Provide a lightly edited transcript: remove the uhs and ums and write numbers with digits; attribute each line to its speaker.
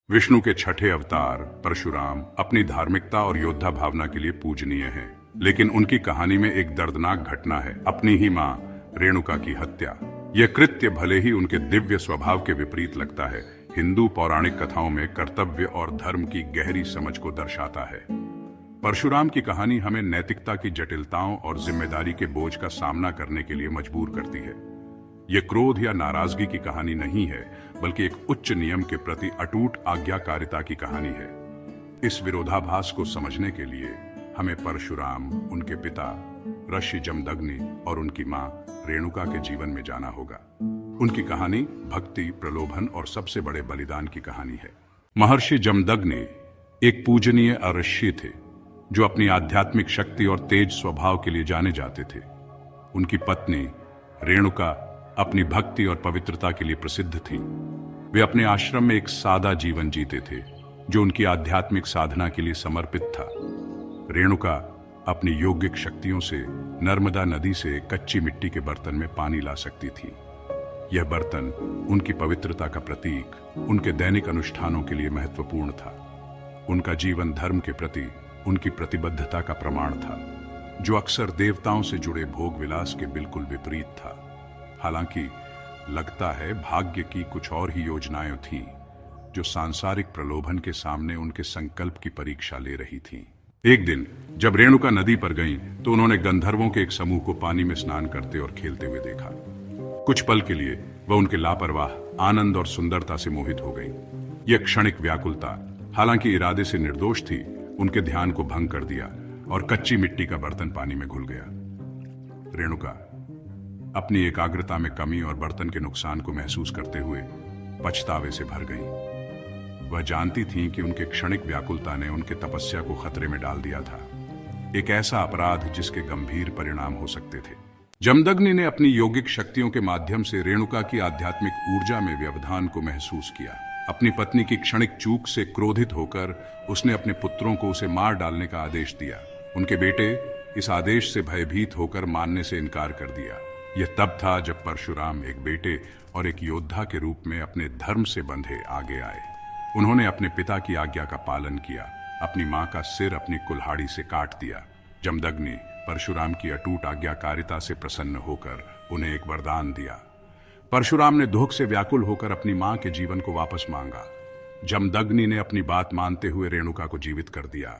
Speaker 1: विष्णु के छठे अवतार परशुराम अपनी धार्मिकता और योद्धा भावना के लिए पूजनीय हैं, लेकिन उनकी कहानी में एक दर्दनाक घटना है, अपनी ही मां रेणुका की हत्या। यह कृत्य भले ही उनके दिव्य स्वभाव के विपरीत लगता है, हिंदू पौराणिक कथाओं में कर्तव्य और धर्म की गहरी समझ को दर्शाता है। परशुराम की कहानी हमें नैतिकता की जटिलताओं और जिम्मेदारी के बोझ का सामना करने के लिए मजबूर करती है। यह क्रोध या नाराजगी की कहानी नहीं है, बल्कि एक उच्च नियम के प्रति अटूट आज्ञाकारिता की कहानी है। इस विरोधाभास को समझने के लिए हमें परशुराम, उनके पिता ऋषि जमदग्नि और उनकी मां रेणुका के जीवन में जाना होगा। उनकी कहानी भक्ति, प्रलोभन और सबसे बड़े बलिदान की कहानी है। महर्षि जमदग्नि एक पूजनीय ऋषि थे, जो अपनी आध्यात्मिक शक्ति और तेज स्वभाव के लिए जाने जाते थे। उनकी पत्नी रेणुका अपनी भक्ति और पवित्रता के लिए प्रसिद्ध थी। वे अपने आश्रम में एक सादा जीवन जीते थे, जो उनकी आध्यात्मिक साधना के लिए समर्पित था। रेणुका अपनी योगिक शक्तियों से नर्मदा नदी से कच्ची मिट्टी के बर्तन में पानी ला सकती थी। यह बर्तन उनकी पवित्रता का प्रतीक, उनके दैनिक अनुष्ठानों के लिए महत्वपूर्ण था। उनका जीवन धर्म के प्रति उनकी प्रतिबद्धता का प्रमाण था, जो अक्सर देवताओं से जुड़े भोग विलास के बिल्कुल विपरीत था। हालांकि लगता है भाग्य की कुछ और ही योजनाएं थीं, जो सांसारिक प्रलोभन के सामने उनके संकल्प की परीक्षा ले रही थीं। एक दिन जब रेणुका नदी पर गईं, तो उन्होंने गंधर्वों के एक समूह को पानी में स्नान करते और खेलते हुए देखा। कुछ पल के लिए वह उनके लापरवाह आनंद और सुंदरता से मोहित हो गईं। यह क्षणिक व्याकुलता, हालांकि इरादे से निर्दोष थी, उनके ध्यान को भंग कर दिया और कच्ची मिट्टी का बर्तन पानी में घुल गया। रेणुका अपनी एकाग्रता में कमी और बर्तन के नुकसान को महसूस करते हुए पछतावे से भर गईं। वह जानती थीं कि उनके क्षणिक व्याकुलता ने उनके तपस्या को खतरे में डाल दिया था, एक ऐसा अपराध जिसके गंभीर परिणाम हो सकते थे। जमदग्नि ने अपनी योगिक शक्तियों के माध्यम से रेणुका की आध्यात्मिक ऊर्जा में व्यवधान को महसूस किया। अपनी पत्नी की क्षणिक चूक से क्रोधित होकर उसने अपने पुत्रों को उसे मार डालने का आदेश दिया। उनके बेटे इस आदेश से भयभीत होकर मानने से इनकार कर दिया। यह तब था जब परशुराम एक बेटे और एक योद्धा के रूप में अपने धर्म से बंधे आगे आए। उन्होंने अपने पिता की आज्ञा का पालन किया, अपनी मां का सिर अपनी कुल्हाड़ी से काट दिया। जमदग्नि परशुराम की अटूट आज्ञाकारिता से प्रसन्न होकर उन्हें एक वरदान दिया। परशुराम ने दुख से व्याकुल होकर अपनी मां के जीवन को वापस मांगा। जमदग्नि ने अपनी बात मानते हुए रेणुका को जीवित कर दिया।